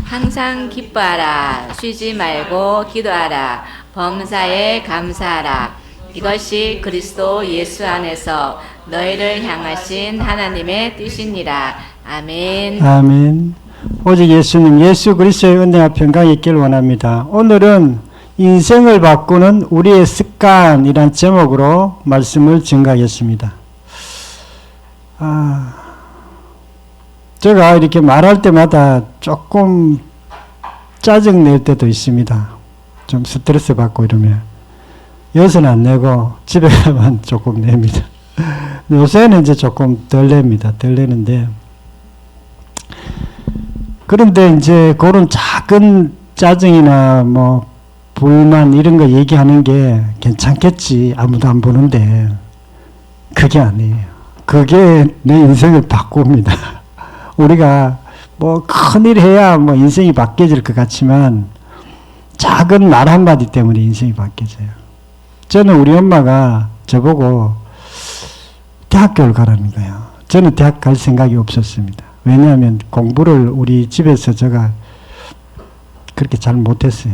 항상 기뻐하라. 쉬지 말고 기도하라. 범사에 감사하라. 이것이 그리스도 예수 안에서 너희를 향하신 하나님의 뜻이니라. 아멘. 아멘. 오직 예수님, 예수 그리스도의 은혜와 평강이 있기를 원합니다. 오늘은 인생을 바꾸는 우리의 습관이란 제목으로 말씀을 증가하겠습니다. 제가 이렇게 말할 때마다 조금 짜증 낼 때도 있습니다. 좀 스트레스 받고 이러면. 여기서는 안 내고 집에 가면 조금 냅니다. 요새는 이제 조금 덜 냅니다. 덜 내는데. 그런데 이제 그런 작은 짜증이나 뭐 불만 이런 거 얘기하는 게 괜찮겠지. 아무도 안 보는데. 그게 아니에요. 그게 내 인생을 바꿉니다. 우리가 뭐 큰일 해야 뭐 인생이 바뀌어질 것 같지만 작은 말 한마디 때문에 인생이 바뀌어져요. 저는 우리 엄마가 저보고 대학교를 가라는 거예요. 저는 대학 갈 생각이 없었습니다. 왜냐하면 공부를 우리 집에서 제가 그렇게 잘 못했어요.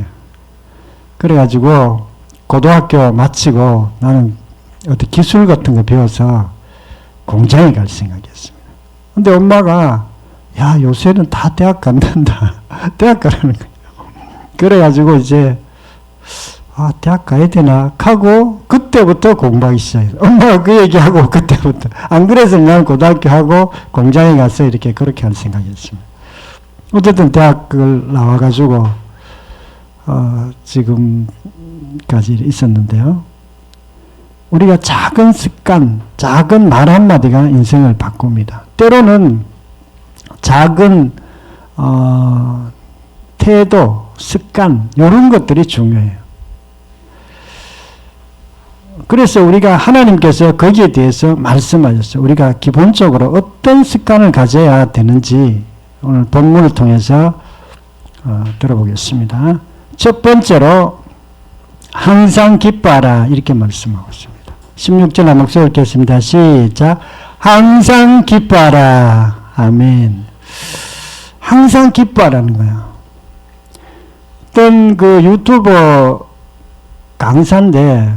그래가지고 고등학교 마치고 나는 어떤 기술 같은 거 배워서 공장에 갈 생각이었습니다. 근데 엄마가 야 요새는 다 대학 간단다. 대학 가라는 거예요. 그래가지고 이제 대학 가야 되나 하고 그때부터 공부하기 시작했어요. 엄마가 그 얘기하고 그때부터. 안 그래서 난 고등학교 하고 공장에 가서 이렇게 그렇게 할 생각이었습니다. 어쨌든 대학을 나와가지고 지금까지 있었는데요. 우리가 작은 습관, 작은 말 한마디가 인생을 바꿉니다. 때로는 작은 태도, 습관 이런 것들이 중요해요. 그래서 우리가 하나님께서 거기에 대해서 말씀하셨어요. 우리가 기본적으로 어떤 습관을 가져야 되는지 오늘 본문을 통해서 들어보겠습니다. 첫 번째로 항상 기뻐하라 이렇게 말씀하고 있습니다. 16절 한 목소리 읽겠습니다. 시작. 항상 기뻐하라. 아멘. 항상 기뻐하라는 거예요. 어떤 그 유튜버 강사인데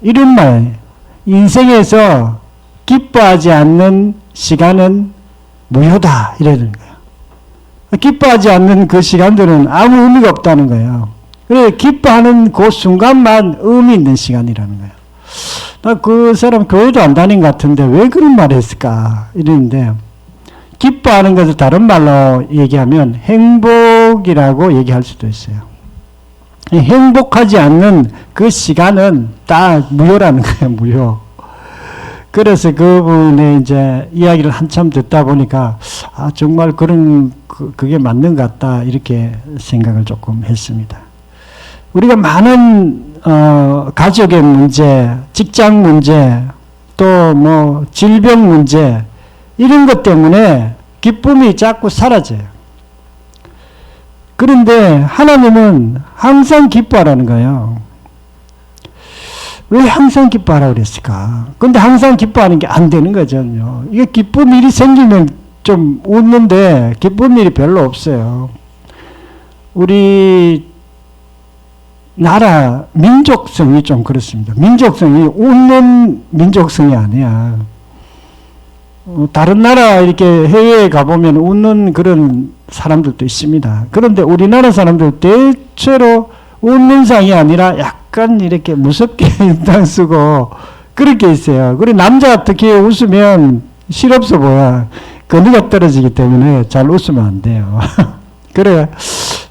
이런 말, 인생에서 기뻐하지 않는 시간은 무효다 이러는 거예요. 기뻐하지 않는 그 시간들은 아무 의미가 없다는 거예요. 그래 기뻐하는 그 순간만 의미 있는 시간이라는 거예요. 나 그 사람 교회도 안 다닌 것 같은데 왜 그런 말을 했을까 이러는데 기뻐하는 것을 다른 말로 얘기하면 행복이라고 얘기할 수도 있어요. 행복하지 않는 그 시간은 다 무효라는 거예요. 무효. 그래서 그분의 이제 이야기를 한참 듣다 보니까 정말 그게 맞는 것 같다 이렇게 생각을 조금 했습니다. 우리가 많은 가족의 문제, 직장 문제, 또 뭐 질병 문제 이런 것 때문에 기쁨이 자꾸 사라져요. 그런데 하나님은 항상 기뻐하라는 거예요. 왜 항상 기뻐하라고 그랬을까? 근데 항상 기뻐하는 게 안 되는 거죠. 이게 기쁜 일이 생기면 좀 웃는데 기쁜 일이 별로 없어요. 우리 나라 민족성이 좀 그렇습니다. 민족성이 웃는 민족성이 아니야. 다른 나라 이렇게 해외에 가보면 웃는 그런 사람들도 있습니다. 그런데 우리나라 사람들 대체로 웃는 상이 아니라 약간 이렇게 무섭게 인상 쓰고 그렇게 있어요. 그리고 남자 특히 웃으면 실없어 보여. 근육이 떨어지기 때문에 잘 웃으면 안 돼요. 그래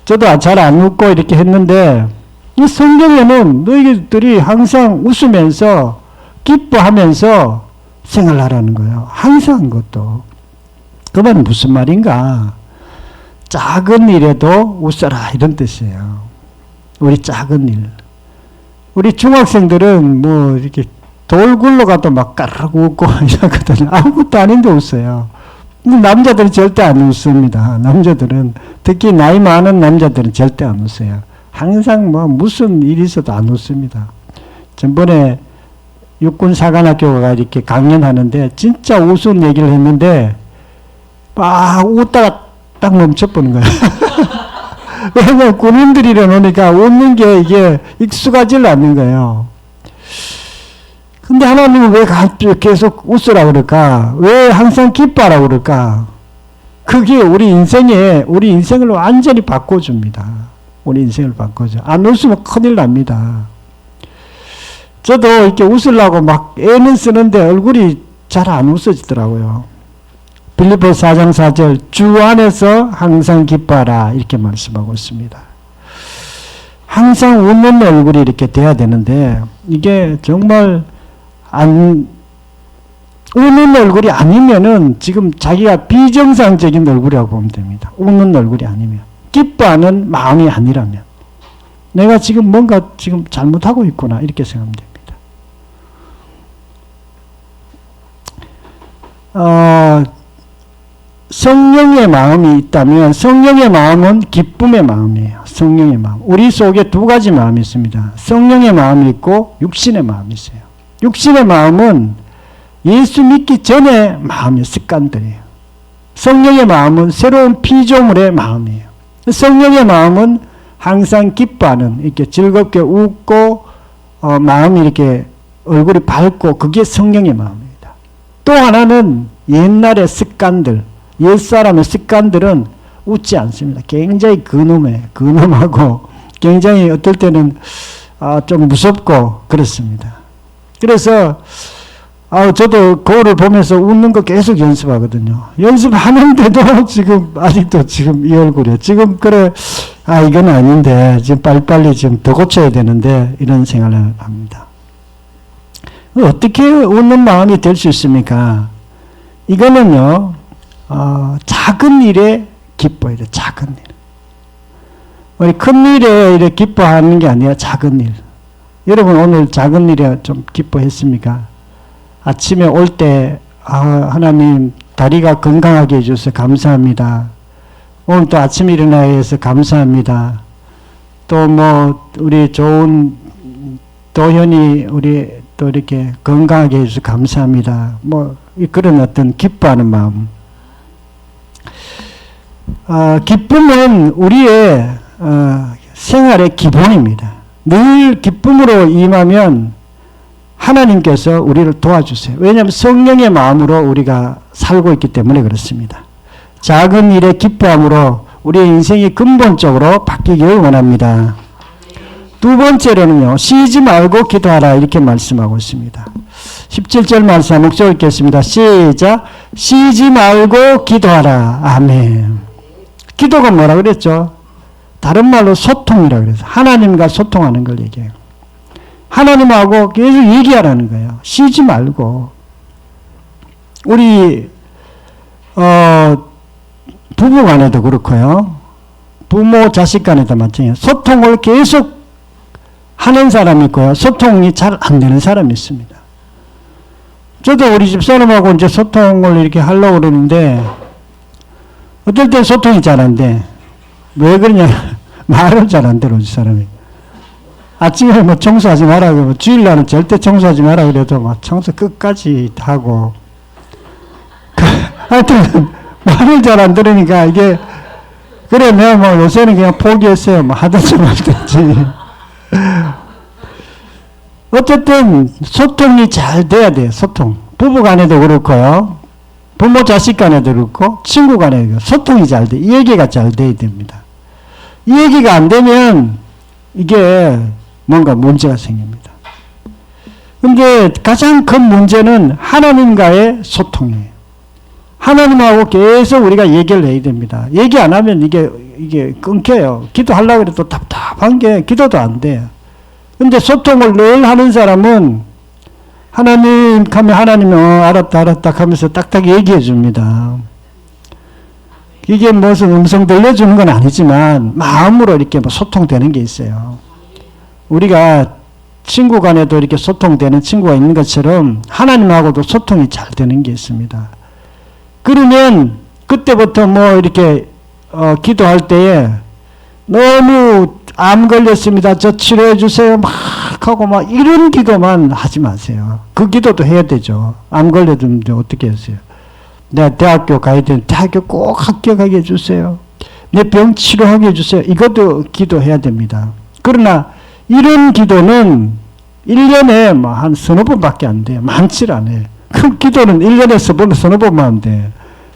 저도 잘 안 웃고 이렇게 했는데 이 성경에는 너희들이 항상 웃으면서 기뻐하면서 생활하라는 거예요. 항상 그것도. 그 말은 무슨 말인가? 작은 일에도 웃어라 이런 뜻이에요. 우리 작은 일. 우리 중학생들은 뭐 이렇게 돌 굴러가도 막 까르르 웃고 이러거든요. 아무것도 아닌데 웃어요. 남자들은 절대 안 웃습니다. 남자들은 특히 나이 많은 남자들은 절대 안 웃어요. 항상 뭐 무슨 일이 있어도 안 웃습니다. 전번에 육군사관학교가 이렇게 강연하는데 진짜 우스운 얘기를 했는데 막 웃다가 딱 멈춰보는 거예요. 왜냐면 군인들이 이러니까 웃는 게 이게 익숙하지 않는 거예요. 근데 하나님은 왜 계속 웃으라 그럴까? 왜 항상 기뻐하라 그럴까? 그게 우리 인생을 완전히 바꿔줍니다. 우리 인생을 바꿔줘. 안 웃으면 큰일 납니다. 저도 이렇게 웃으려고 막 애는 쓰는데 얼굴이 잘 안 웃어지더라고요. 빌립보서 4장 4절 주 안에서 항상 기뻐하라 이렇게 말씀하고 있습니다. 항상 웃는 얼굴이 이렇게 돼야 되는데 이게 정말 웃는 얼굴이 아니면은 지금 자기가 비정상적인 얼굴이라고 보면 됩니다. 웃는 얼굴이 아니면. 기뻐하는 마음이 아니라면. 내가 지금 뭔가 지금 잘못하고 있구나. 이렇게 생각하면 됩니다. 성령의 마음이 있다면 성령의 마음은 기쁨의 마음이에요. 성령의 마음. 우리 속에 두 가지 마음이 있습니다. 성령의 마음이 있고 육신의 마음이 있어요. 육신의 마음은 예수 믿기 전의 마음이에요. 습관들이에요. 성령의 마음은 새로운 피조물의 마음이에요. 성령의 마음은 항상 기뻐하는, 이렇게 즐겁게 웃고, 마음이 이렇게 얼굴이 밝고, 그게 성령의 마음입니다. 또 하나는 옛날의 습관들, 옛사람의 습관들은 웃지 않습니다. 굉장히 근엄하고, 굉장히 어떨 때는 좀 무섭고, 그렇습니다. 그래서 저도 거울을 보면서 웃는 거 계속 연습하거든요. 연습하는데도 지금 아직도 지금 이 얼굴이에요. 지금 그래 이건 아닌데 지금 빨리빨리 지금 더 고쳐야 되는데 이런 생각을 합니다. 어떻게 웃는 마음이 될 수 있습니까? 이거는요 작은 일에 기뻐해야 돼요. 작은 일. 우리 큰 일에 이렇게 기뻐하는 게 아니라 작은 일. 여러분 오늘 작은 일에 좀 기뻐했습니까? 아침에 올 때 하나님 다리가 건강하게 해주셔서 감사합니다. 오늘 또 아침에 일어나게 해서 감사합니다. 또 뭐 우리 좋은 도현이 우리 또 이렇게 건강하게 해주셔서 감사합니다. 뭐 그런 어떤 기뻐하는 마음. 기쁨은 우리의 생활의 기본입니다. 늘 기쁨으로 임하면 하나님께서 우리를 도와주세요. 왜냐하면 성령의 마음으로 우리가 살고 있기 때문에 그렇습니다. 작은 일에 기뻐함으로 우리의 인생이 근본적으로 바뀌기를 원합니다. 두 번째로는요. 쉬지 말고 기도하라 이렇게 말씀하고 있습니다. 17절 말씀 목적 읽겠습니다. 시작. 쉬지 말고 기도하라. 아멘. 기도가 뭐라 그랬죠? 다른 말로 소통이라 그래서 하나님과 소통하는 걸 얘기해요. 하나님하고 계속 얘기하라는 거예요. 쉬지 말고. 우리 부부 간에도 그렇고요. 부모 자식 간에도 마찬가지예요. 소통을 계속 하는 사람이 있고요. 소통이 잘 안 되는 사람이 있습니다. 저도 우리 집 사람하고 이제 소통을 이렇게 하려고 그러는데 어떨 때 소통이 잘 안 돼. 왜 그러냐. 말을 잘 안 들어, 이 사람이. 아침에 뭐 청소하지 마라 그러고, 주일날은 절대 청소하지 마라 그래도 막 청소 끝까지 하고. 하여튼, 말을 잘 안 들으니까 이게, 그래, 내가 뭐 요새는 그냥 포기했어요. 뭐 하든지 말든지. 어쨌든, 소통이 잘 돼야 돼요, 소통. 부부 간에도 그렇고요. 부모 자식 간에도 그렇고, 친구 간에도 그렇고, 소통이 잘 돼. 이 얘기가 잘 돼야 됩니다. 이 얘기가 안 되면 이게 뭔가 문제가 생깁니다. 근데 가장 큰 문제는 하나님과의 소통이에요. 하나님하고 계속 우리가 얘기를 해야 됩니다. 얘기 안 하면 이게 끊겨요. 기도하려고 해도 답답한 게 기도도 안 돼요. 근데 소통을 늘 하는 사람은 하나님 하면 하나님이 알았다 하면서 딱딱 얘기해 줍니다. 이게 무슨 음성 들려주는 건 아니지만 마음으로 이렇게 뭐 소통되는 게 있어요. 우리가 친구 간에도 이렇게 소통되는 친구가 있는 것처럼 하나님하고도 소통이 잘 되는 게 있습니다. 그러면 그때부터 뭐 이렇게 기도할 때에 너무 암 걸렸습니다. 저 치료해 주세요. 막 하고 막 이런 기도만 하지 마세요. 그 기도도 해야 되죠. 암 걸려도 어떻게 했어요? 내가 대학교 가야 되는데 대학교 꼭 합격하게 해주세요. 내 병 치료하게 해주세요. 이것도 기도해야 됩니다. 그러나 이런 기도는 1년에 뭐 한 서너 번밖에 안 돼요. 많지 않아요. 그 기도는 1년에 서너 번만 하면 돼.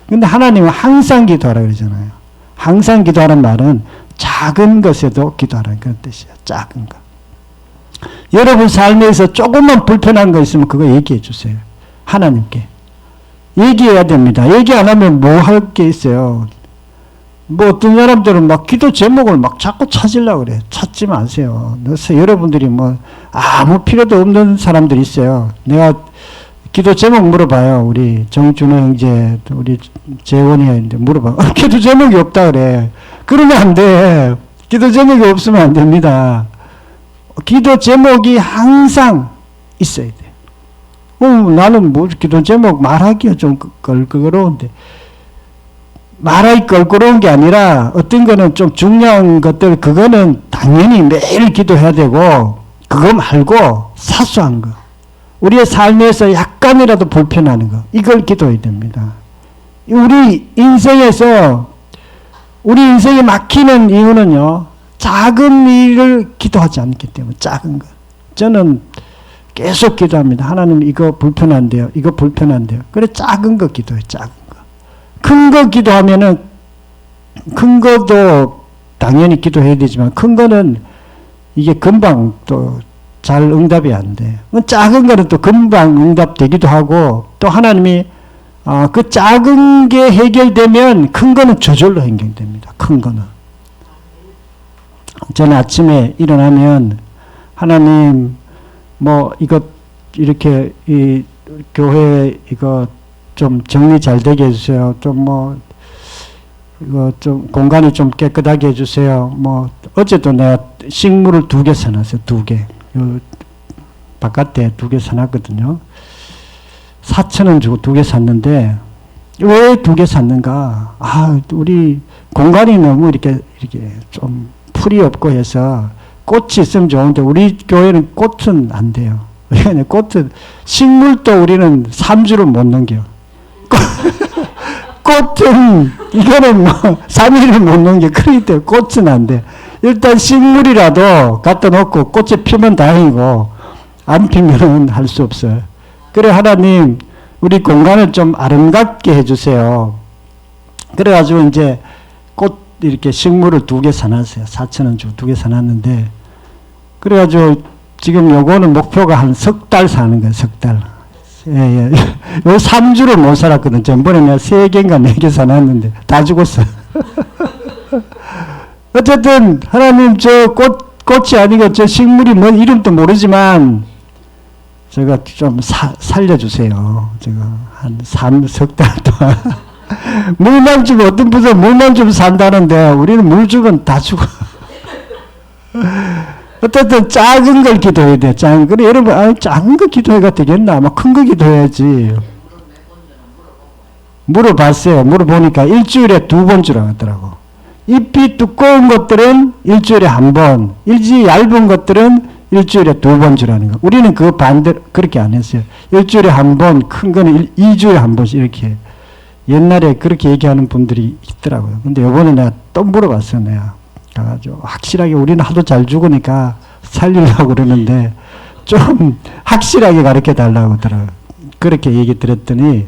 근데 하나님은 항상 기도하라 그러잖아요. 항상 기도하는 말은 작은 것에도 기도하라는 그런 뜻이에요. 작은 것. 여러분 삶에서 조금만 불편한 거 있으면 그거 얘기해 주세요. 하나님께. 얘기해야 됩니다. 얘기 안 하면 뭐 할 게 있어요. 뭐 어떤 사람들은 막 기도 제목을 막 자꾸 찾으려고 그래. 찾지 마세요. 그래서 여러분들이 뭐 아무 필요도 없는 사람들이 있어요. 내가 기도 제목 물어봐요. 우리 정준호 형제, 우리 재원이한테 물어봐. 기도 제목이 없다 그래. 그러면 안 돼. 기도 제목이 없으면 안 됩니다. 기도 제목이 항상 있어야 돼. 나는 뭐 기도 제목 말하기가 좀 껄끄러운데. 말하기 껄끄러운 게 아니라 어떤 거는 좀 중요한 것들 그거는 당연히 매일 기도해야 되고 그거 말고 사소한 거. 우리의 삶에서 약간이라도 불편한 거. 이걸 기도해야 됩니다. 우리 인생에서 우리 인생이 막히는 이유는요. 작은 일을 기도하지 않기 때문에 작은 거. 저는 계속 기도합니다. 하나님 이거 불편한데요. 이거 불편한데요. 그래 작은 거 기도해. 작은 거. 큰 거 기도하면은 큰 것도 당연히 기도해야 되지만 큰 거는 이게 금방 또 잘 응답이 안 돼. 작은 거는 또 금방 응답되기도 하고 또 하나님이 그 작은 게 해결되면 큰 거는 저절로 해결됩니다. 큰 거는. 저는 아침에 일어나면 하나님 뭐 이것 이렇게 이 교회 이거 좀 정리 잘 되게 해주세요. 좀 뭐 이거 좀 공간이 좀 깨끗하게 해주세요. 뭐 어제도 내가 식물을 2개 사놨어요. 2개. 요 바깥에 2개 사놨거든요. 4,000원 주고 2개 샀는데 왜 2개 샀는가? 우리 공간이 너무 이렇게 좀 풀이 없고 해서 꽃이 있으면 좋은데 우리 교회는 꽃은 안 돼요. 왜냐하면 꽃은 식물도 우리는 3주를 못 넘겨요. 꽃은 이거는 뭐 3일을 못 넘겨. 그렇기 때문에 꽃은 안 돼. 일단 식물이라도 갖다 놓고 꽃이 피면 다행이고 안 피면은 할 수 없어요. 그래 하나님 우리 공간을 좀 아름답게 해주세요. 그래가지고 이제 꽃 이렇게 식물을 2개 사놨어요. 4,000원 주고 2개 사놨는데 그래가지고 지금 요거는 목표가 한 석 달 사는 거예요. 석 달. 예. 요 3주를 못 살았거든. 전번에 내가 3개인가 4개 사놨는데 다 죽었어. 어쨌든 하나님 저 꽃이 아니고 저 식물이 뭔 이름도 모르지만 제가 좀 살려주세요. 제가 한 석 달 동안 물만 주면 어떤 분은 물만 주면 산다는데 우리는 물 주면 다 죽어. 어쨌든 작은 걸 기도해야 돼. 작은 거. 그래 여러분 작은 거 기도해가 되겠나? 아마 큰 거 기도해야지. 물어봤어요. 물어보니까 일주일에 2번 주라고 하더라고. 잎이 두꺼운 것들은 일주일에 1번, 잎이 얇은 것들은 일주일에 2번 주라는 거. 우리는 그 반대로 그렇게 안 했어요. 일주일에 1번, 큰 거는 2주일에 1번씩 이렇게. 옛날에 그렇게 얘기하는 분들이 있더라고요. 근데 요번에 내가 또 물어봤어요. 내가 가가지고 확실하게 우리는 하도 잘 죽으니까 살리려고 그러는데 좀 확실하게 가르쳐 달라고 하더라고요. 그렇게 얘기 드렸더니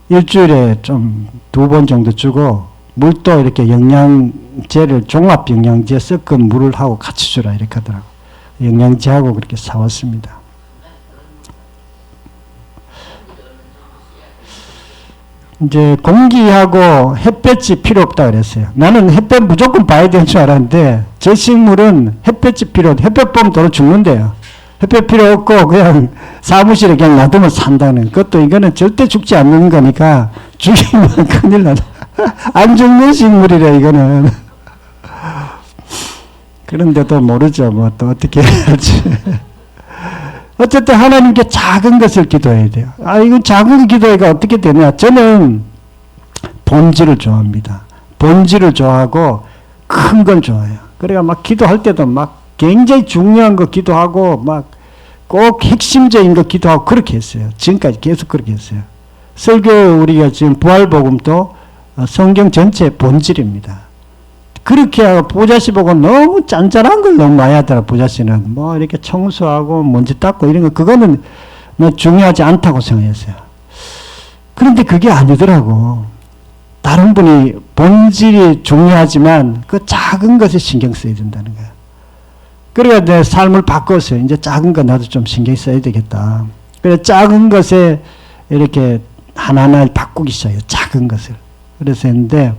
일주일에 좀 2번 정도 주고 물도 이렇게 영양제를 종합 영양제 섞은 물을 하고 같이 주라 이렇게 하더라고. 영양제하고 그렇게 사왔습니다. 이제 공기하고 햇볕이 필요 없다 그랬어요. 나는 햇볕 무조건 봐야 되는 줄 알았는데 저 식물은 햇볕이 필요 없고 햇볕 보면 도로 죽는데요. 햇볕 필요 없고 그냥 사무실에 그냥 놔두면 산다는 그것도 이거는 절대 죽지 않는 거니까 죽이면 큰일 나다. 안 죽는 식물이래 이거는. 그런데도 모르죠. 뭐 또 어떻게 해야지. 어쨌든 하나님께 작은 것을 기도해야 돼요. 이건 작은 기도가 어떻게 되냐. 저는 본질을 좋아합니다. 본질을 좋아하고 큰 걸 좋아해요. 그래가 막 기도할 때도 막 굉장히 중요한 거 기도하고 막 꼭 핵심적인 거 기도하고 그렇게 했어요. 지금까지 계속 그렇게 했어요. 설교 우리가 지금 부활복음도 성경 전체의 본질입니다. 그렇게 하고 보자씨 보고 너무 짠짠한 걸 너무 많이 하더라. 보자씨는 뭐 이렇게 청소하고 먼지 닦고 이런 거 그거는 뭐 중요하지 않다고 생각했어요. 그런데 그게 아니더라고. 다른 분이 본질이 중요하지만 그 작은 것에 신경 써야 된다는 거야. 그래야 내 삶을 바꿨어요. 이제 작은 거 나도 좀 신경 써야 되겠다. 그래서 작은 것에 이렇게 하나하나 바꾸기 시작해요. 작은 것을. 그래서 했는데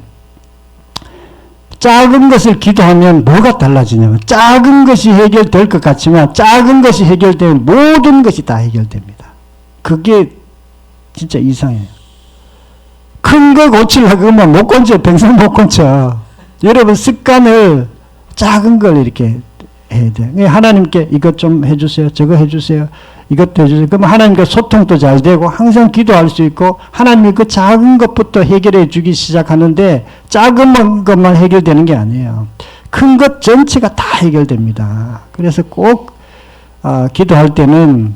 작은 것을 기도하면 뭐가 달라지냐면 작은 것이 해결될 것 같지만 작은 것이 해결되면 모든 것이 다 해결됩니다. 그게 진짜 이상해요. 큰 거 고치려고 하면 못 고쳐. 평생 못 고쳐. 여러분 습관을 작은 걸 이렇게 해야 돼요. 하나님께 이것 좀 해주세요. 저거 해주세요. 이것도 해주세요. 그러면 하나님과 소통도 잘 되고 항상 기도할 수 있고 하나님이 그 작은 것부터 해결해 주기 시작하는데 작은 것만 해결되는 게 아니에요. 큰 것 전체가 다 해결됩니다. 그래서 꼭 기도할 때는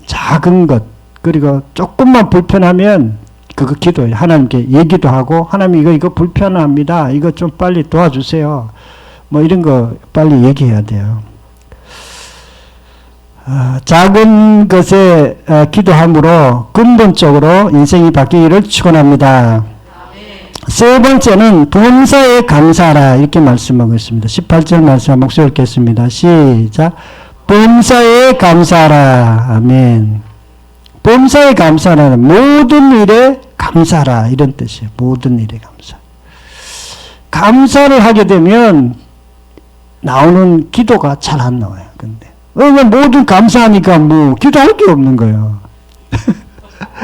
작은 것 그리고 조금만 불편하면 그거 기도해요. 하나님께 얘기도 하고 하나님 이거 불편합니다. 이거 좀 빨리 도와주세요. 뭐 이런 거 빨리 얘기해야 돼요. 작은 것에 기도함으로 근본적으로 인생이 바뀌기를 축원합니다. 세 번째는 범사에 감사하라 이렇게 말씀하고 있습니다. 18절 말씀 목소리 읽겠습니다. 시작. 범사에 감사하라. 아멘. 범사에 감사하라는 모든 일에 감사하라 이런 뜻이에요. 모든 일에 감사. 감사를 하게 되면 나오는 기도가 잘 안 나와요. 근데 모든 감사하니까 뭐 기도할 게 없는 거예요.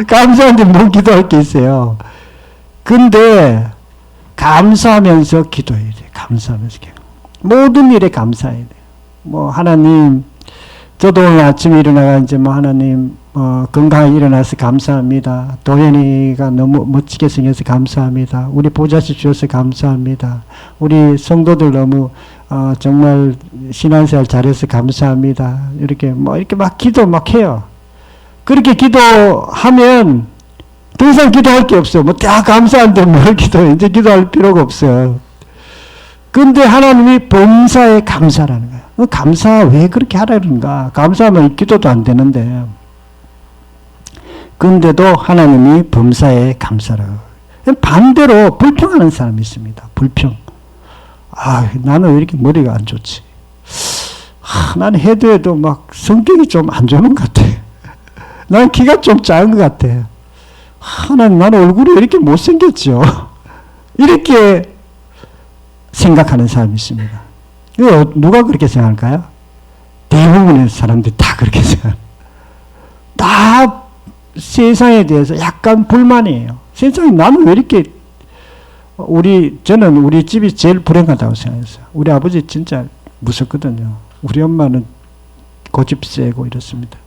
감사한데 뭐 기도할 게 있어요. 근데 감사하면서 기도해야 돼요. 감사하면서 모든 일에 감사해야 돼요. 뭐 하나님 저도 오늘 아침에 일어나가 이제 뭐 하나님 건강하게 일어나서 감사합니다. 도현이가 너무 멋지게 생겨서 감사합니다. 우리 보좌씨 주셔서 감사합니다. 우리 성도들 너무 정말 신앙생활 잘해서 감사합니다. 이렇게 막 기도 막 해요. 그렇게 기도하면 더 이상 기도할 게 없어요. 뭐 다 감사한데 뭘 기도해. 이제 기도할 필요가 없어요. 근데 하나님이 범사에 감사라는 거예요. 감사 왜 그렇게 하라는가? 감사하면 기도도 안 되는데. 근데도 하나님이 범사에 감사라고. 반대로 불평하는 사람이 있습니다. 불평. 나는 왜 이렇게 머리가 안 좋지? 나는 해도 막 성격이 좀 안 좋은 것 같아. 난 키가 좀 작은 것 같아. 나는 얼굴이 왜 이렇게 못생겼죠? 이렇게 생각하는 사람이 있습니다. 이거 누가 그렇게 생각할까요? 대부분의 사람들이 다 그렇게 생각해요. 다 세상에 대해서 약간 불만이에요. 세상에 나는 왜 이렇게 저는 우리 집이 제일 불행하다고 생각했어요. 우리 아버지 진짜 무섭거든요. 우리 엄마는 고집 세고 이렇습니다.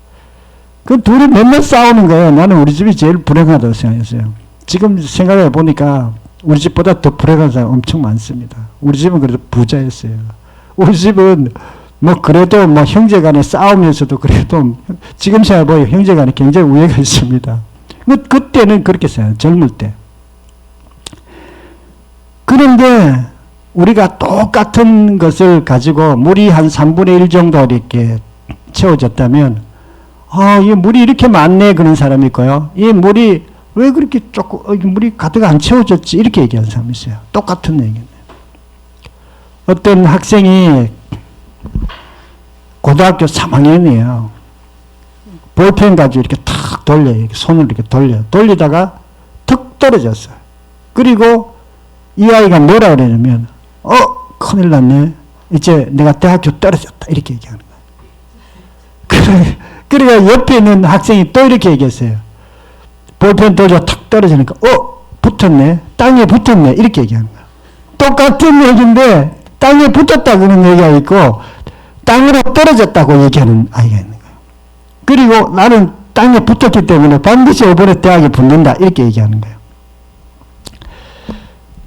그 둘이 맨날 싸우는 거예요. 나는 우리 집이 제일 불행하다고 생각했어요. 지금 생각해 보니까 우리 집보다 더 불행한 사람 엄청 많습니다. 우리 집은 그래도 부자였어요. 우리 집은 뭐 그래도 뭐 형제간에 싸우면서도 그래도 지금 생각해보면 형제간에 굉장히 우애가 있습니다. 그때는 그렇게 생각해요. 젊을 때. 그런데 우리가 똑같은 것을 가지고 물이 한 3분의 1 정도 이렇게 채워졌다면 이 물이 이렇게 많네 그런 사람이 있고요. 이 물이 왜 그렇게 조금 물이 가득 안 채워졌지 이렇게 얘기하는 사람이 있어요. 똑같은 얘기네. 어떤 학생이 고등학교 3학년이에요. 볼펜 가지고 이렇게 탁 돌려요. 이렇게 손을 이렇게 돌리다가 턱 떨어졌어요. 그리고 이 아이가 뭐라 그러냐면 큰일 났네. 이제 내가 대학교 떨어졌다. 이렇게 얘기하는 거예요. 그러니까 옆에 있는 학생이 또 이렇게 얘기했어요. 볼펜 돌려 탁 떨어지니까 붙었네. 땅에 붙었네. 이렇게 얘기하는 거예요. 똑같은 얘기인데 땅에 붙었다고는 얘기가 있고 땅으로 떨어졌다고 얘기하는 아이가 있는 거예요. 그리고 나는 땅에 붙었기 때문에 반드시 이번에 대학에 붙는다. 이렇게 얘기하는 거예요.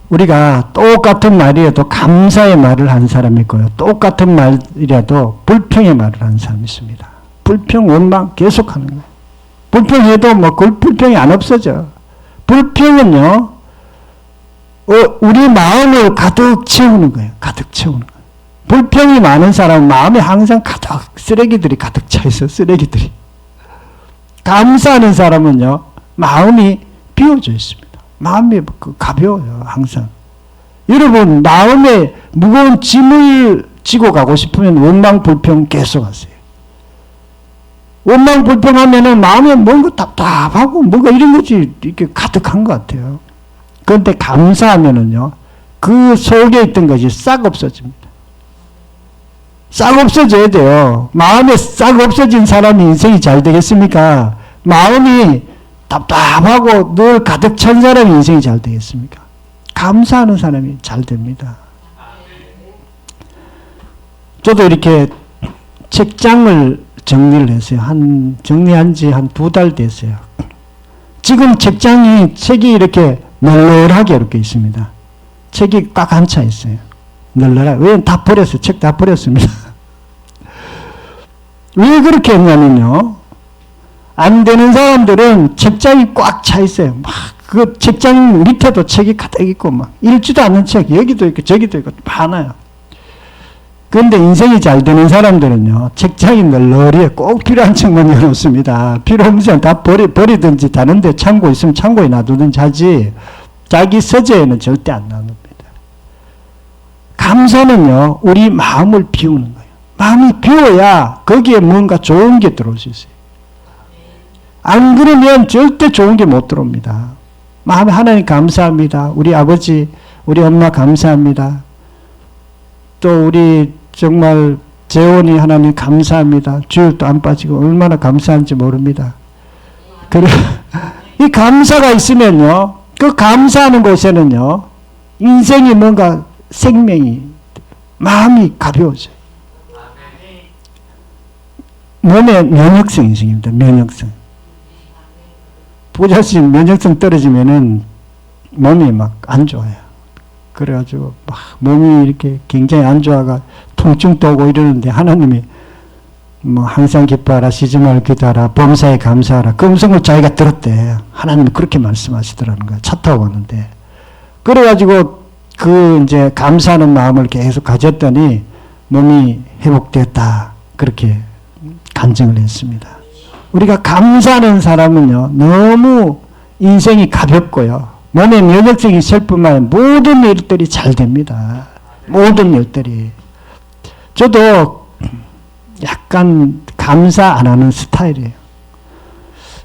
우리가 똑같은 말이라도 감사의 말을 하는 사람이 있고요. 똑같은 말이라도 불평의 말을 하는 사람이 있습니다. 불평, 원망 계속하는 거예요. 불평해도 뭐 불평이 안 없어져. 불평은요, 우리 마음을 가득 채우는 거예요. 가득 채우는 거예요. 불평이 많은 사람은 마음에 항상 가득 쓰레기들이 가득 차 있어요. 쓰레기들이. 감사하는 사람은요, 마음이 비워져 있습니다. 마음이 가벼워요, 항상. 여러분, 마음에 무거운 짐을 지고 가고 싶으면 원망, 불평 계속 하세요. 원망, 불평하면은 마음에 뭔가 답답하고 뭔가 이런 것이 이렇게 가득한 것 같아요. 그런데 감사하면은요, 그 속에 있던 것이 싹 없어집니다. 싹 없어져야 돼요. 마음에 싹 없어진 사람이 인생이 잘 되겠습니까? 마음이 답답하고 늘 가득 찬 사람이 인생이 잘 되겠습니까? 감사하는 사람이 잘 됩니다. 저도 이렇게 책장을 정리를 했어요. 정리한 지 한 2달 됐어요. 지금 책이 이렇게 널널하게 이렇게 있습니다. 책이 꽉 안 차 있어요. 널널하게. 왜 다 버렸어요? 책 다 버렸습니다. 왜 그렇게 했냐면요. 안 되는 사람들은 책장이 꽉 차 있어요. 막 그 책장 밑에도 책이 가득 있고 막 읽지도 않는 책 여기도 있고 저기도 있고 많아요. 그런데 인생이 잘 되는 사람들은요, 책장이 널널히 꼭 필요한 책만 열어놓습니다. 필요 없는 책 다 버리든지 다른데 창고에 있으면 창고에 놔두든지 하지 자기 서재에는 절대 안 놔둡니다. 감사는요, 우리 마음을 비우는 거예요. 마음이 비워야 거기에 뭔가 좋은 게 들어올 수 있어요. 안 그러면 절대 좋은 게 못 들어옵니다. 마음에 하나님 감사합니다. 우리 아버지, 우리 엄마 감사합니다. 또 우리 정말 재원이 하나님 감사합니다. 주일도 안 빠지고 얼마나 감사한지 모릅니다. 그래, 이 감사가 있으면요, 그 감사하는 곳에는요, 인생이 뭔가 생명이, 마음이 가벼워져요. 몸의 면역성이 생깁니다. 면역성. 부자식 면역성 떨어지면은 몸이 막 안 좋아요. 그래가지고 막 몸이 이렇게 굉장히 안 좋아가 통증도 오고 이러는데 하나님이 뭐 항상 기뻐하라, 쉬지 말고 기도하라, 범사에 감사하라. 그 음성을 자기가 들었대. 하나님이 그렇게 말씀하시더라는 거야. 차 타고 왔는데. 그래가지고 그 이제 감사하는 마음을 계속 가졌더니 몸이 회복됐다. 그렇게 간증을 했습니다. 우리가 감사하는 사람은요, 너무 인생이 가볍고요, 몸의 면역성이 있을 뿐만 아니라 모든 일들이 잘 됩니다. 모든 일들이. 저도 약간 감사 안 하는 스타일이에요.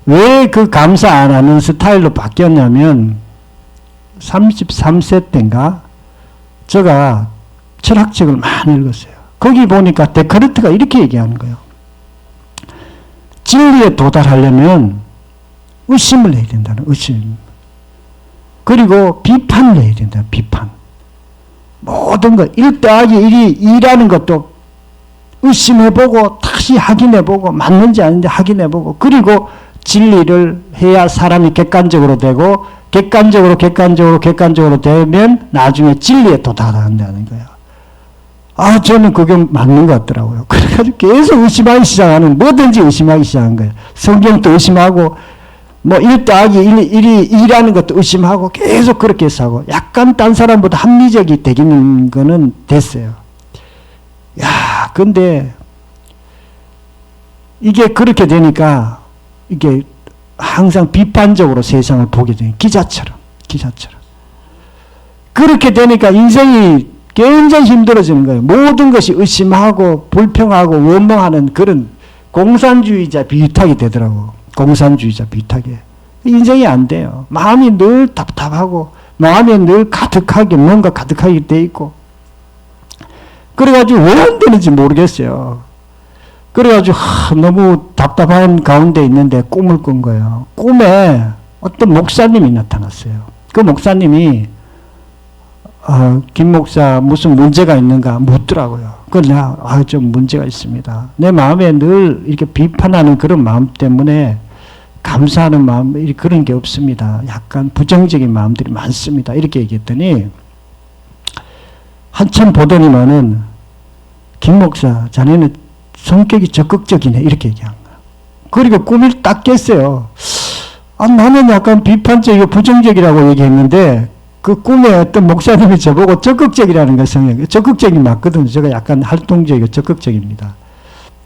왜 그 감사 안 하는 스타일로 바뀌었냐면 33세 때인가 제가 철학책을 많이 읽었어요. 거기 보니까 데카르트가 이렇게 얘기하는 거예요. 진리에 도달하려면 의심을 해야 된다는, 의심. 그리고 비판을 해야 된다. 비판. 모든 것 1 더하기 1이 2라는 것도 의심해보고 다시 확인해보고 맞는지 아닌지 확인해보고, 그리고 진리를 해야 사람이 객관적으로 되고, 객관적으로 되면 나중에 진리에 도달한다는 거예요. 아, 저는 그게 맞는 것 같더라고요. 그래가지고 계속 의심하기 시작하는, 뭐든지 의심하기 시작한 거예요. 성경도 의심하고, 뭐 1 더하기 1이 2라는 것도 의심하고 계속 그렇게 해서 하고, 약간 딴 사람보다 합리적이 되기는 거는 됐어요. 야, 근데 이게 그렇게 되니까 이게 항상 비판적으로 세상을 보게 돼요. 기자처럼. 그렇게 되니까 인생이 굉장히 힘들어지는 거예요. 모든 것이 의심하고 불평하고 원망하는 그런 공산주의자 비슷하게 되더라고. 공산주의자 비슷하게. 인생이 안 돼요. 마음이 늘 답답하고 마음이 늘 가득하게, 뭔가 가득하게 돼 있고. 그래가지고 왜 안 되는지 모르겠어요. 그래가지고 너무 답답한 가운데 있는데 꿈을 꾼 거예요. 꿈에 어떤 목사님이 나타났어요. 그 목사님이 김 목사 무슨 문제가 있는가 묻더라고요. 그래서 내가 좀 문제가 있습니다. 내 마음에 늘 이렇게 비판하는 그런 마음 때문에 감사하는 마음 그런 게 없습니다. 약간 부정적인 마음들이 많습니다. 이렇게 얘기했더니 한참 보더니만은 김 목사 자네는 성격이 적극적이네 이렇게 얘기한 거야. 그리고 꿈을 딱 깼어요. 나는 약간 비판적이고 부정적이라고 얘기했는데 그 꿈에 어떤 목사님이 저보고 적극적이라는 걸 성향, 적극적이 맞거든요. 제가 약간 활동적이고 적극적입니다.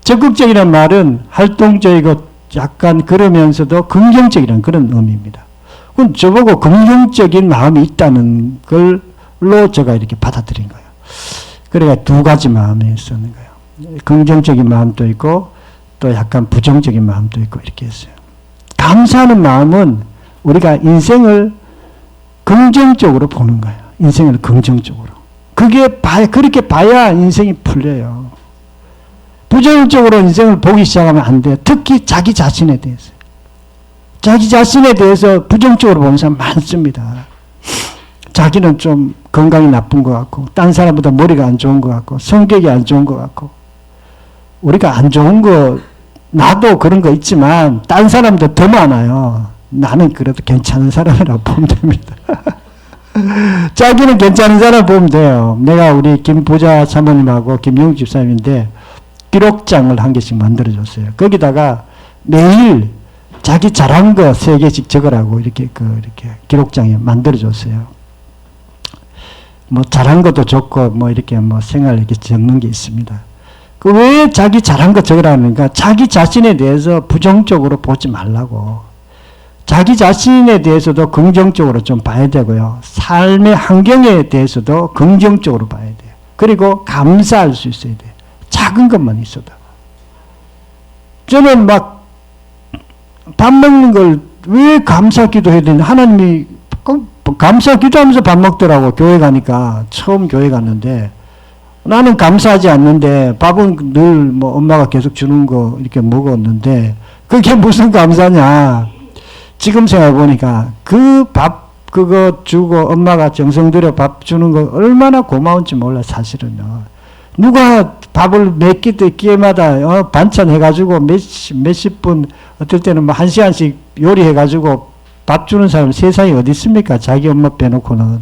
적극적이라는 말은 활동적이고 약간 그러면서도 긍정적이라는 그런 의미입니다. 그럼 저보고 긍정적인 마음이 있다는 걸로 제가 이렇게 받아들인 거예요. 그러니까 두 가지 마음이 있었는 거예요. 긍정적인 마음도 있고 또 약간 부정적인 마음도 있고 이렇게 했어요. 감사하는 마음은 우리가 인생을 긍정적으로 보는 거예요. 인생을 긍정적으로. 그렇게 봐야 인생이 풀려요. 부정적으로 인생을 보기 시작하면 안 돼요. 특히 자기 자신에 대해서. 자기 자신에 대해서 부정적으로 보는 사람 많습니다. 자기는 좀 건강이 나쁜 것 같고, 딴 사람보다 머리가 안 좋은 것 같고, 성격이 안 좋은 것 같고, 우리가 안 좋은 거, 나도 그런 거 있지만, 딴 사람도 더 많아요. 나는 그래도 괜찮은 사람이라고 보면 됩니다. 자기는 괜찮은 사람 보면 돼요. 내가 우리 김부자 사모님하고 김용 집사님인데, 기록장을 한 개씩 만들어줬어요. 거기다가 매일 자기 잘한 거 3개씩 적으라고 이렇게 기록장에 만들어줬어요. 뭐 잘한 것도 좋고 뭐 이렇게 뭐 생활 이렇게 적는 게 있습니다. 그 왜 자기 잘한 거 적으라는가? 자기 자신에 대해서 부정적으로 보지 말라고. 자기 자신에 대해서도 긍정적으로 좀 봐야 되고요. 삶의 환경에 대해서도 긍정적으로 봐야 돼요. 그리고 감사할 수 있어야 돼요. 작은 것만 있어도. 저는 막 밥 먹는 걸 왜 감사 기도해야 되냐. 하나님이 감사 기도하면서 밥 먹더라고. 교회 가니까. 처음 교회 갔는데 나는 감사하지 않는데 밥은 늘 뭐 엄마가 계속 주는 거 이렇게 먹었는데 그게 무슨 감사냐. 지금 생각해보니까 그 밥 그거 주고 엄마가 정성 들여 밥 주는 거 얼마나 고마운지 몰라 사실은요. 누가 밥을 몇 끼마다 반찬 해가지고 몇십 분 어떨 때는 뭐 1시간씩 요리해가지고 밥 주는 사람 세상에 어디 있습니까? 자기 엄마 빼놓고는.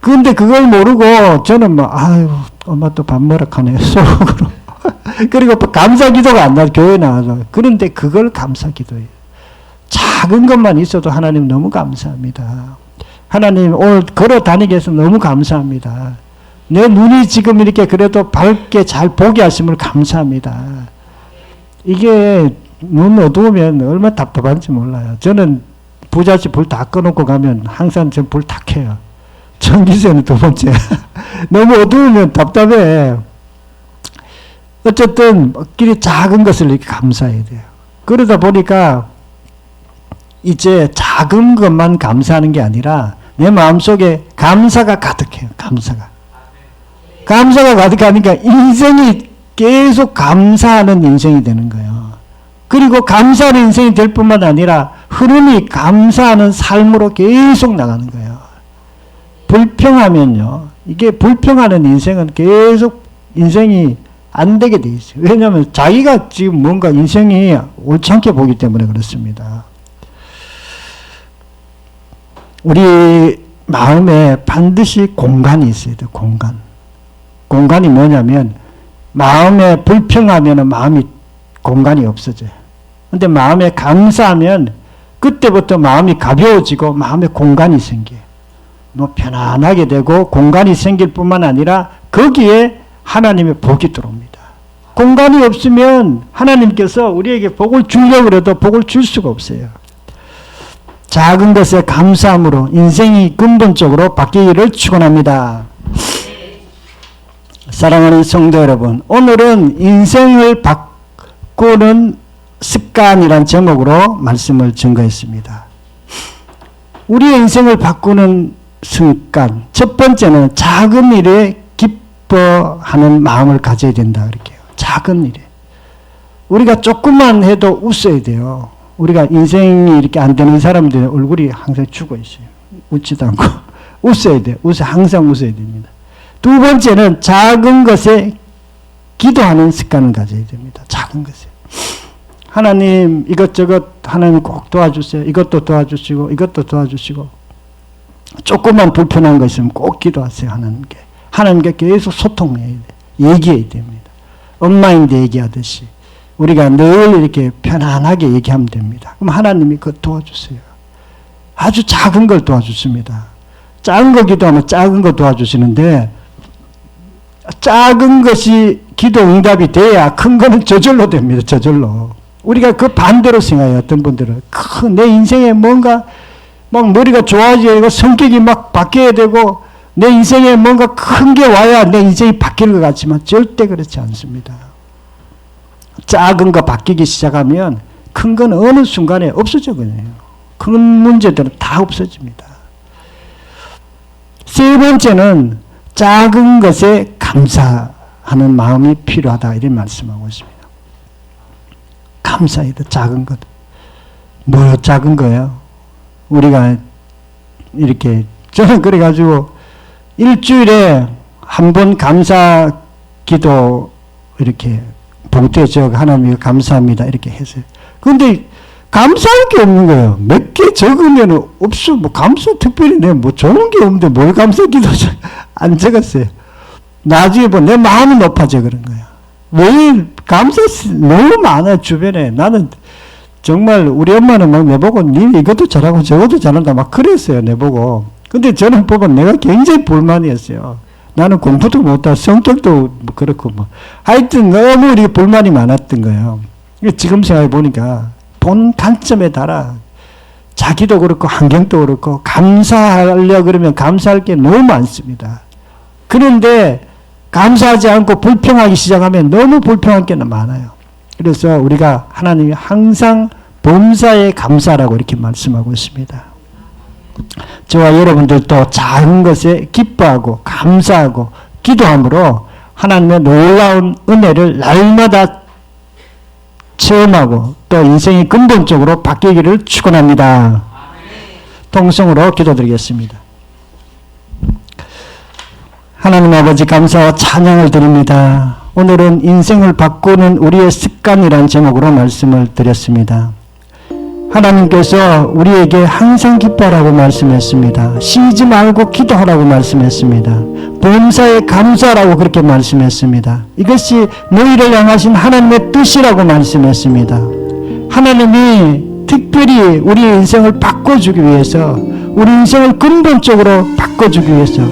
그런데 그걸 모르고 저는 뭐 아유 엄마 또 밥 먹으라 하네 속으로. 그리고 감사 기도가 안 나요. 교회 나와서. 그런데 그걸 감사 기도예요. 작은 것만 있어도 하나님 너무 감사합니다. 하나님 오늘 걸어 다니게 해서 너무 감사합니다. 내 눈이 지금 이렇게 그래도 밝게 잘 보게 하심을 감사합니다. 이게 눈 어두우면 얼마나 답답한지 몰라요. 저는 부잣집 불 다 꺼놓고 가면 항상 전 불 다 켜요. 전기세는 두 번째. 너무 어두우면 답답해. 어쨌든 끼리 작은 것을 이렇게 감사해야 돼요. 그러다 보니까 이제 작은 것만 감사하는 게 아니라 내 마음속에 감사가 가득해요. 감사가 가득하니까 인생이 계속 감사하는 인생이 되는 거예요. 그리고 감사하는 인생이 될 뿐만 아니라 흐름이 감사하는 삶으로 계속 나가는 거예요. 불평하면요. 이게 불평하는 인생은 계속 인생이 안 되게 돼 있어요. 왜냐하면 자기가 지금 뭔가 인생이 옳지 않게 보기 때문에 그렇습니다. 우리 마음에 반드시 공간이 있어야 돼요. 공간이 뭐냐면 마음에 불평하면 마음이 공간이 없어져요. 근데 마음에 감사하면 그때부터 마음이 가벼워지고 마음에 공간이 생겨요. 뭐 편안하게 되고 공간이 생길 뿐만 아니라 거기에 하나님의 복이 들어옵니다. 공간이 없으면 하나님께서 우리에게 복을 주려고 해도 복을 줄 수가 없어요. 작은 것에 감사함으로 인생이 근본적으로 바뀌기를 축원합니다. 사랑하는 성도 여러분, 오늘은 인생을 바꾸는 습관이란 제목으로 말씀을 증거했습니다. 우리의 인생을 바꾸는 습관, 첫 번째는 작은 일에 기뻐하는 마음을 가져야 된다. 그렇게요. 작은 일에. 우리가 조금만 해도 웃어야 돼요. 우리가 인생이 이렇게 안 되는 사람들의 얼굴이 항상 죽어 있어요. 웃지도 않고. 웃어야 돼요. 항상 웃어야 됩니다. 두 번째는 작은 것에 기도하는 습관을 가져야 됩니다. 작은 것에. 하나님 이것저것 하나님 꼭 도와주세요. 이것도 도와주시고 이것도 도와주시고 조금만 불편한 거 있으면 꼭 기도하세요. 하나님께 계속 소통해야 돼요. 얘기해야 됩니다. 엄마인데 얘기하듯이 우리가 늘 이렇게 편안하게 얘기하면 됩니다. 그럼 하나님이 그거 도와주세요. 아주 작은 걸 도와주십니다. 작은 거 기도하면 작은 거 도와주시는데 작은 것이 기도 응답이 돼야 큰 거는 저절로 됩니다. 저절로. 우리가 그 반대로 생각해요. 어떤 분들은 내 인생에 뭔가 막 머리가 좋아지고 성격이 막 바뀌어야 되고 내 인생에 뭔가 큰 게 와야 내 인생이 바뀔 것 같지만 절대 그렇지 않습니다. 작은 거 바뀌기 시작하면 큰 건 어느 순간에 없어져 버려요. 큰 문제들은 다 없어집니다. 세 번째는 작은 것에 감사하는 마음이 필요하다 이런 말씀하고 있습니다. 감사해도 작은 것. 뭐 작은 거예요? 우리가 이렇게 저는 그래가지고 일주일에 한 번 감사 기도 이렇게 봉투에 적어 하나님 감사합니다 이렇게 했어요. 그런데 감사할 게 없는 거예요. 몇 개 적으면 없어. 뭐 감사 특별히 내가 뭐 좋은 게 없는데 뭘 감사 기도 안 적었어요. 나중에 보면 내 마음이 높아져 그런 거야. 왜 감사 너무 많아 주변에. 나는 정말 우리 엄마는 막 내보고 니 이것도 잘하고 저것도 잘한다 막 그랬어요. 내보고. 근데 저는 보면 내가 굉장히 불만이었어요. 나는 공부도 못하고 성격도 그렇고 뭐 하여튼 너무 우리 불만이 많았던 거예요. 지금 생각해 보니까 본 관점에 따라 자기도 그렇고 환경도 그렇고 감사하려고 그러면 감사할 게 너무 많습니다. 그런데 감사하지 않고 불평하기 시작하면 너무 불평할 게 많아요. 그래서 우리가 하나님이 항상 범사에 감사라고 이렇게 말씀하고 있습니다. 저와 여러분들도 작은 것에 기뻐하고 감사하고 기도함으로 하나님의 놀라운 은혜를 날마다 체험하고 또 인생이 근본적으로 바뀌기를 축원합니다. 통성으로 기도드리겠습니다. 하나님 아버지 감사와 찬양을 드립니다. 오늘은 인생을 바꾸는 우리의 습관이란 제목으로 말씀을 드렸습니다. 하나님께서 우리에게 항상 기뻐하라고 말씀했습니다. 쉬지 말고 기도하라고 말씀했습니다. 범사에 감사하라고 그렇게 말씀했습니다. 이것이 너희를 향하신 하나님의 뜻이라고 말씀했습니다. 하나님이 특별히 우리의 인생을 바꿔주기 위해서 우리 인생을 근본적으로 바꿔주기 위해서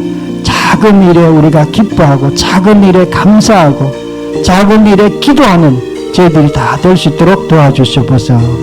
작은 일에 우리가 기뻐하고 작은 일에 감사하고 작은 일에 기도하는 저희들이 다 될 수 있도록 도와주시옵소서.